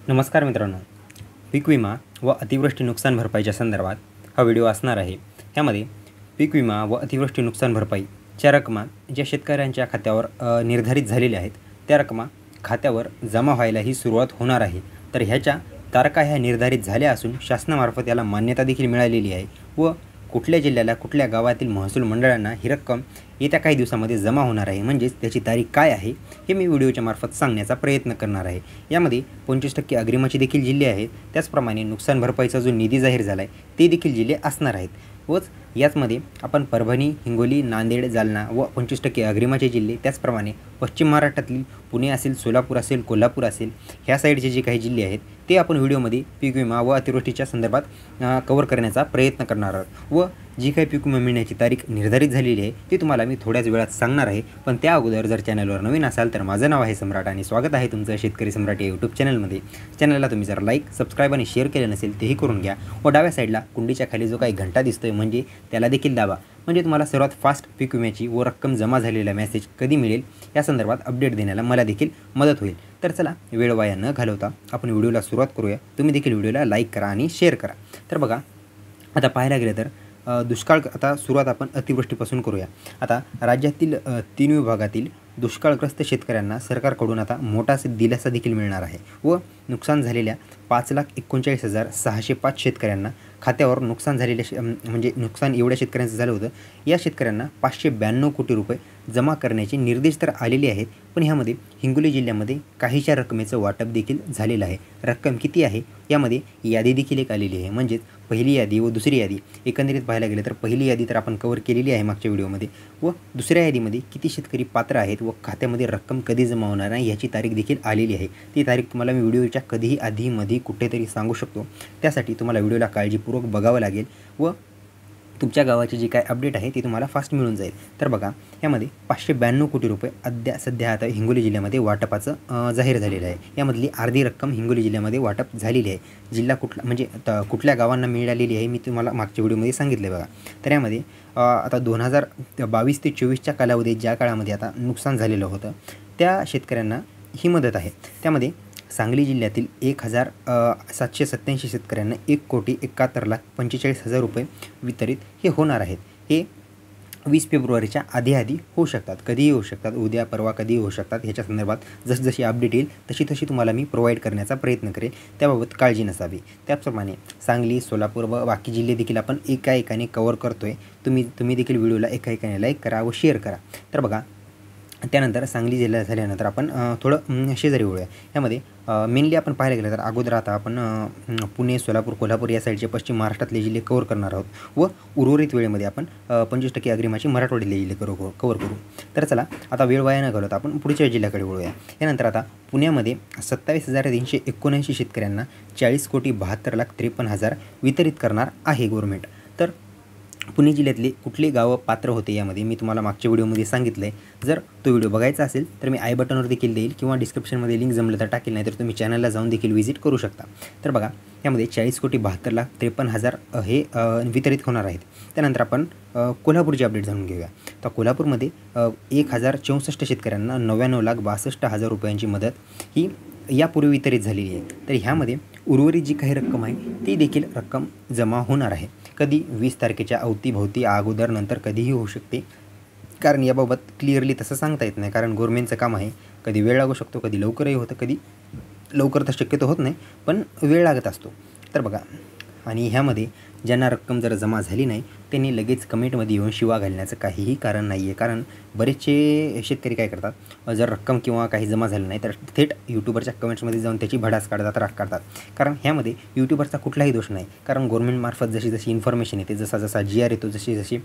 नमस्कार मित्रांनो, पीक विमा व अतिवृष्टी नुकसान भरपाईच्या संदर्भात हा व्हिडिओ असणार आहे. ह्यामध्ये पीक विमा व अतिवृष्टी नुकसान भरपाईच्या रकमा ज्या शेतकऱ्यांच्या खात्यावर निर्धारित झालेल्या आहेत त्या रकमा खात्यावर जमा व्हायलाही सुरुवात होणार आहे. तर ह्याच्या तारखा ह्या निर्धारित झाल्या असून शासनामार्फत याला मान्यता देखील मिळालेली आहे व कुठल्या जिल्ह्याला कुठल्या गावातील महसूल मंडळांना ही रक्कम येत्या काही दिवसामध्ये जमा होणार आहे. म्हणजेच त्याची तारीख काय आहे हे मी व्हिडिओच्या मार्फत सांगण्याचा प्रयत्न करणार आहे. यामध्ये 25% अग्रिमाचे देखील जिल्हे आहेत. त्याचप्रमाणे नुकसान भरपाईचा जो निधी जाहीर झाला आहे ते देखील जिल्हे असणार आहेत. वच याचमध्ये आपण परभणी, हिंगोली, नांदेड, जालना व 25% अग्रिमाचे जिल्हे, त्याचप्रमाणे पश्चिम महाराष्ट्रातील पुणे असेल, सोलापूर असेल, कोल्हापूर असेल, ह्या साईडचे जे काही जिल्हे आहेत ते आपण व्हिडिओमध्ये पीक विमा व अतिवृष्टीच्या संदर्भात कव्हर करण्याचा प्रयत्न करणार आहोत. व जी काही पीक विमा मिळण्याची तारीख निर्धारित झालेली आहे ती तुम्हाला मी थोड्याच वेळात सांगणार आहे. पण त्या अगोदर जर चॅनलवर नवीन असाल तर माझं नाव आहे सम्राट आणि स्वागत आहे तुमचं शेतकरी सम्राट या यूट्यूब चॅनलमध्ये. चॅनलला तुम्ही जर लाईक, सबस्क्राईब आणि शेअर केलं नसेल तेही करून घ्या व डाव्या साईडला कुंडीच्या खाली जो काही घंटा दिसतोय म्हणजे त्याला देखील दाबा. म्हणजे तुम्हाला सर्वात फास्ट पीक विम्याची व रक्कम जमा झालेला मेसेज कधी मिळेल या संदर्भात अपडेट देण्याला मला देखील मदत होईल. तर चला वेळ वाया न घालवता आपण व्हिडिओला सुरुवात करूया. तुम्ही देखील व्हिडिओला लाईक करा आणि शेअर करा. तर बघा, आता पाहायला गेलं तर दुष्काळ, आता सुरुवात आपण अतिवृष्टीपासून करूया. आता राज्यातील 3 विभागातील दुष्काळग्रस्त शेतकऱ्यांना सरकारकडून आता मोठा दिलासा देखील मिळणार आहे व नुकसान झालेल्या 5,39,605 शेतकऱ्यांना खात्यावर नुकसान झालेल्या म्हणजे नुकसान एवढ्या शेतकऱ्यांचं झालं होतं, या शेतकऱ्यांना 592 कोटी रुपये जमा करण्याचे निर्देश तर आलेले आहेत. पण ह्यामध्ये हिंगोली जिल्ह्यामध्ये काहीशा रकमेचं वाटप देखील झालेलं आहे. रक्कम किती आहे यामध्ये यादी देखील एक आलेली आहे. म्हणजेच पहिली यादी व दुसरी यादी एकंदरीत पाहायला गेलं तर पहिली यादी तर आपण कव्हर केलेली आहे मागच्या व्हिडिओमध्ये व दुसऱ्या यादीमध्ये किती शेतकरी पात्र आहेत व खात्यामध्ये रक्कम कधी जमा होणार आहे याची तारीख देखील आलेली आहे. ती तारीख तुम्हाला मी व्हिडिओच्या कधीही आधीमध्ये कुठेतरी सांगू शकतो. त्यासाठी तुम्हाला व्हिडिओला काळजीपूर्वक बघावं लागेल व तुमच्या गावाची जी काय अपडेट आहे ती तुम्हाला फास्ट मिळून जाईल. तर बघा, यामध्ये 592 कोटी रुपये सध्या आता हिंगोली जिल्ह्यामध्ये वाटपाचं जाहीर झालेलं आहे. यामधली अर्धी रक्कम हिंगोली जिल्ह्यामध्ये वाटप झालेली आहे. जिल्हा कुठला म्हणजे कुठल्या गावांना मिळालेली आहे मी तुम्हाला मागच्या व्हिडिओमध्ये सांगितलं आहे. बघा, तर यामध्ये आता 2022 ते 24च्या कालावधीत ज्या काळामध्ये आता नुकसान झालेलं होतं त्या शेतकऱ्यांना ही मदत आहे. त्यामध्ये सांगली जिल्ह्यातील 1,787 शेतकऱ्यांना 1,71,45,00,000 रुपये वितरित हे होणार आहेत. हे 20 फेब्रुवारीच्या आधी होऊ शकतात, कधीही होऊ शकतात, उद्या परवा कधीही होऊ शकतात. ह्याच्या संदर्भात जशी अपडेट येईल तशी तुम्हाला मी प्रोव्हाइड करण्याचा प्रयत्न करेल, त्याबाबत काळजी नसावी. त्याचप्रमाणे सांगली, सोलापूर व बाकी जिल्हे देखील आपण एकाएकाने कव्हर करतो आहे. तुम्ही देखील व्हिडिओला एकाएकाने लाईक करा व शेअर करा. तर बघा, त्यानंतर सांगली जिल्हा झाल्यानंतर आपण थोडं शेजारी वळूया. यामध्ये मेनली आपण पाहायला गेलं तर अगोदर आता आपण पुणे, सोलापूर, कोल्हापूर या साईडचे पश्चिम महाराष्ट्रातले जिल्हे कव्हर करणार आहोत व उर्वरित वेळेमध्ये आपण 25% अग्रिमाचे मराठवाड्यातले जिल्हे कव्हर करू. तर चला, आता वेळ वाया न घालवता आपण पुढच्या जिल्ह्याकडे वळूया. यानंतर आता पुण्यामध्ये 27,379 शेतकऱ्यांना 40,72,53,00,000 वितरित करणार आहे गव्हर्नमेंट. तर पुणे जिल्ह्यातले कुठले गावं पात्र होते यामध्ये मी तुम्हाला मागच्या व्हिडिओमध्ये सांगितलं आहे. जर तो व्हिडिओ बघायचा असेल तर मी आय बटनवर देखील देईल किंवा डिस्क्रिप्शनमध्ये लिंक जमलं तर टाकेल, नाही तर तुम्ही चॅनलला जाऊन देखील व्हिजिट करू शकता. तर बघा, यामध्ये 40,72,53,00,000 हे वितरित होणार आहेत. त्यानंतर आपण कोल्हापूरची अपडेट जाणून घेऊया. तर कोल्हापूरमध्ये 1,064 शेतकऱ्यांना 99,62,000 रुपयांची मदत ही यापूर्वी वितरित झालेली आहे. तर ह्यामध्ये उर्वरित जी काही रक्कम आहे ती देखील रक्कम जमा होणार आहे. कधी 20 तारखेच्या अवतीभवती अगोदर नंतर कधीही होऊ शकते, कारण याबाबत क्लिअरली तसं सांगता येत नाही. कारण गव्हर्नमेंटचं काम आहे, कधी वेळ लागू शकतो, कधी लवकरही होतं, कधी लवकर तर शक्यतो होत नाही पण वेळ लागत असतो. तर बघा, आणि ह्यामध्ये ज्यांना रक्कम जर जमा झाली नाही त्यांनी लगेच कमेंटमध्ये येऊन शिवा घालण्याचं काहीही कारण नाही आहे. कारण बरेचसे शेतकरी काय करतात, जर रक्कम किंवा काही जमा झालं नाही तर थेट यूट्यूबरच्या कमेंट्समध्ये जाऊन त्याची भडास काढतात, राग काढतात. कारण ह्यामध्ये यूट्यूबरचा कुठलाही दोष नाही. कारण गव्हर्नमेंटमार्फत जशी इन्फॉर्मेशन येते, जसा GR येतो, जशी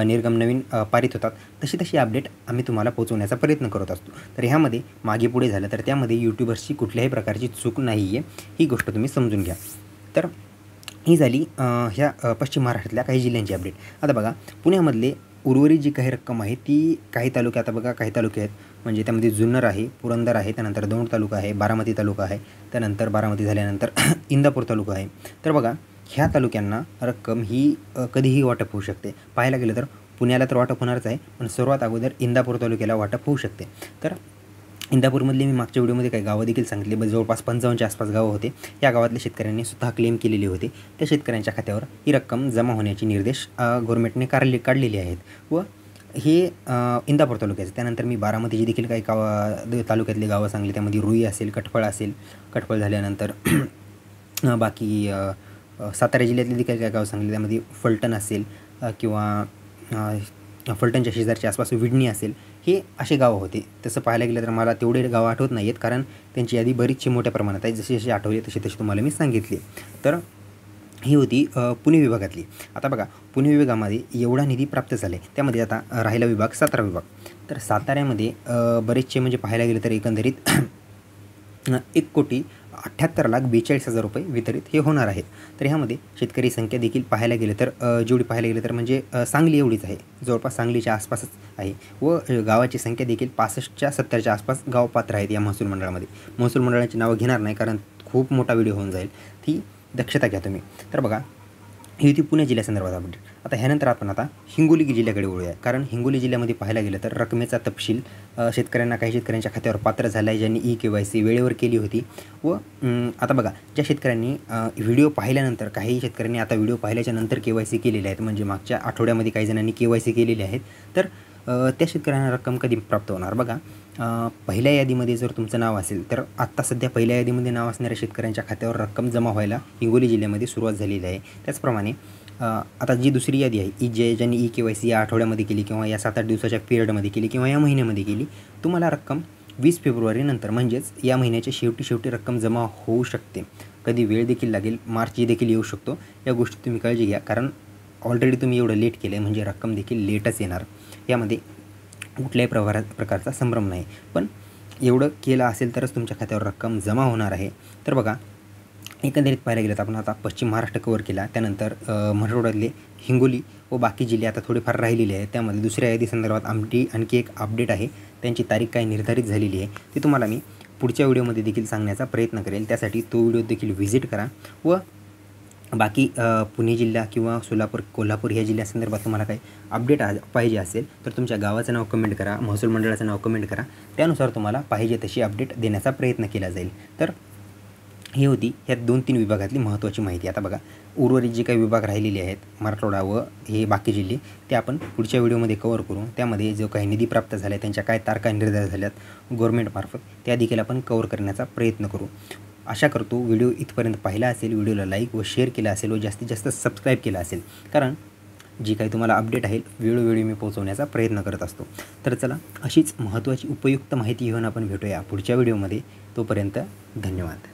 निर्गम नवीन पारित होतात तशी अपडेट आम्ही तुम्हाला पोहोचवण्याचा प्रयत्न करत असतो. तर ह्यामध्ये मागे पुढे झालं तर त्यामध्ये यूट्यूबर्सची कुठल्याही प्रकारची चूक नाही आहे, ही गोष्ट तुम्ही समजून घ्या. तर ही झाली ह्या पश्चिम महाराष्ट्रातल्या काही जिल्ह्यांची अपडेट. आता बघा, पुण्यामधले उर्वरित जी काही रक्कम आहे ती काही तालुके, आता बघा काही तालुके आहेत म्हणजे त्यामध्ये जुन्नर आहे, पुरंदर आहे, त्यानंतर दौंड तालुका आहे, बारामती तालुका आहे, त्यानंतर बारामती झाल्यानंतर इंदापूर तालुका आहे. तर बघा, ह्या तालुक्यांना रक्कम ही कधीही वाटप होऊ शकते. पाहायला गेलं तर पुण्याला तर वाटप होणारच आहे, पण सर्वात अगोदर इंदापूर तालुक्याला वाटप होऊ शकते. तर इंदापूरमधले मी मागच्या व्हिडिओमध्ये काही गावं देखील सांगितले, जवळपास 55च्या आसपास गावं होते. या गावातल्या शेतकऱ्यांनी स्वतः क्लेम केलेले होते. त्या शेतकऱ्यांच्या खात्यावर ही रक्कम जमा होण्याचे निर्देश गव्हर्नमेंटने काढलेले आहेत व हे इंदापूर तालुक्याचं. त्यानंतर मी बारामतीची देखील काही तालुक्यातली गावं सांगली. त्यामध्ये रुई असेल, कटफळ झाल्यानंतर बाकी सातारा जिल्ह्यातली देखील काही गावं सांगली. त्यामध्ये फलटण असेल किंवा फलटणच्या शेजारच्या आसपास विडणी असेल, हे असे गावं होते. तसं पाहायला गेलं तर मला तेवढे गावं आठवत नाही आहेत, कारण त्यांची यादी बरीचशी मोठ्या प्रमाणात आहे. जसे जसे आठवले तसे तुम्हाला मी सांगितले. तर ही होती पुणे विभागातली. आता बघा, पुणे विभागामध्ये एवढा निधी प्राप्त झाला आहे. त्यामध्ये आता राहिला विभाग सातारा विभाग. तर साताऱ्यामध्ये बरेचसे म्हणजे पाहायला गेलं तर एकंदरीत 1,78,42,000 रुपये वितरित हे होणार आहेत. तर ह्यामध्ये शेतकरी संख्या देखील पाहायला गेलं तर जेवढी पाहायला गेलं तर म्हणजे सांगली एवढीच आहे, जवळपास सांगलीच्या आसपासच आहे व गावाची संख्या देखील 65च्या 70च्या आसपास गाव पात्र आहेत या महसूल मंडळामध्ये. महसूल मंडळाची नावं घेणार नाही, कारण खूप मोठा व्हिडिओ होऊन जाईल, ती दक्षता घ्या तुम्ही. तर बघा, ही होती पुणे जिल्ह्यासंदर्भात अपडेट. आता ह्यानंतर आपण हिंगोली जिल्ह्याकडे वळूया, कारण हिंगोली जिल्ह्यामध्ये पाहायला गेलं तर रकमेचा तपशील काही शेतकऱ्यांच्या खात्यावर पात्र झाला आहे, ज्यांनी KYC वेळेवर केली होती. व आता बघा, ज्या शेतकऱ्यांनी व्हिडिओ पाहिल्यानंतर, काही शेतकऱ्यांनी आता व्हिडिओ पाहिल्याच्या नंतर KYC केलेले आहेत, म्हणजे मागच्या आठवड्यामध्ये काही जणांनी KYC केलेले आहेत. तर त्या शेतकऱ्यांना रक्कम कधी प्राप्त होणार? बघा, पहिल्या यादीमध्ये जर तुमचं नाव असेल तर आत्ता सध्या पहिल्या यादीमध्ये नाव असणाऱ्या शेतकऱ्यांच्या खात्यावर रक्कम जमा व्हायला हिंगोली जिल्ह्यामध्ये सुरुवात झालेली आहे. त्याचप्रमाणे आता जी दुसरी यादी आहे, ज्यांनी KYC या आठवड्यामध्ये केली किंवा या 7-8 दिवसाच्या पिरियडमध्ये केली किंवा या महिन्यामध्ये केली, तुम्हाला रक्कम 20 फेब्रुवारीनंतर म्हणजेच या महिन्याच्या शेवटी रक्कम जमा होऊ शकते. कधी वेळ देखील लागेल, मार्च देखील येऊ शकतो. या गोष्टी तुम्ही काळजी घ्या, कारण ऑलरेडी तुम्ही एवढं लेट केलं आहे, म्हणजे रक्कम देखील लेटच येणार. यामध्ये कुठल्याही प्रकारचा संभ्रम नाही, पण एवढं केलं असेल तरच तुमच्या खात्यावर रक्कम जमा होणार आहे. तर बघा, एकंदरीत पाहायला गेलं तर आपण आता पश्चिम महाराष्ट्र कव्हर केला, त्यानंतर मराठवाड्यातले हिंगोली व बाकी जिल्हे आता थोडेफार राहिलेले आहेत. त्यामध्ये दुसऱ्या यादी संदर्भात आणखी एक अपडेट आहे, त्यांची तारीख काय निर्धारित झालेली आहे ती तुम्हाला मी पुढच्या व्हिडिओमध्ये देखील सांगण्याचा प्रयत्न करेल. त्यासाठी तो व्हिडिओ देखील व्हिजिट करा. व बाकी पुणे जिल्हा किंवा सोलापूर, कोल्हापूर ह्या जिल्ह्यासंदर्भात तुम्हाला काही अपडेट पाहिजे असेल तर तुमच्या गावाचं नाव कमेंट करा, महसूल मंडळाचं नाव कमेंट करा. त्यानुसार तुम्हाला पाहिजे तशी अपडेट देण्याचा प्रयत्न केला जाईल. तर ही होती ह्या 2-3 विभागातली महत्त्वाची माहिती. आता बघा, उर्वरित जे काही विभाग राहिलेले आहेत, मराठवाडा व हे बाकी जिल्हे, ते आपण पुढच्या व्हिडिओमध्ये कव्हर करू. त्यामध्ये जो काही निधी प्राप्त झाला आहे, त्यांच्या काय तारखा निर्धारित झाल्यात गव्हर्नमेंटमार्फत, त्या देखील आपण कव्हर करण्याचा प्रयत्न करू. आशा करतो व्हिडिओ इथपर्यंत पाहिला असेल, व्हिडिओला लाईक व शेअर केला असेल व जास्तीत जास्त सबस्क्राईब केला असेल, कारण जी काही तुम्हाला अपडेट आहे वेळोवेळी मी पोहोचवण्याचा प्रयत्न करत असतो. तर चला, अशीच महत्त्वाची उपयुक्त माहिती घेऊन आपण भेटूया पुढच्या व्हिडिओमध्ये. तोपर्यंत धन्यवाद.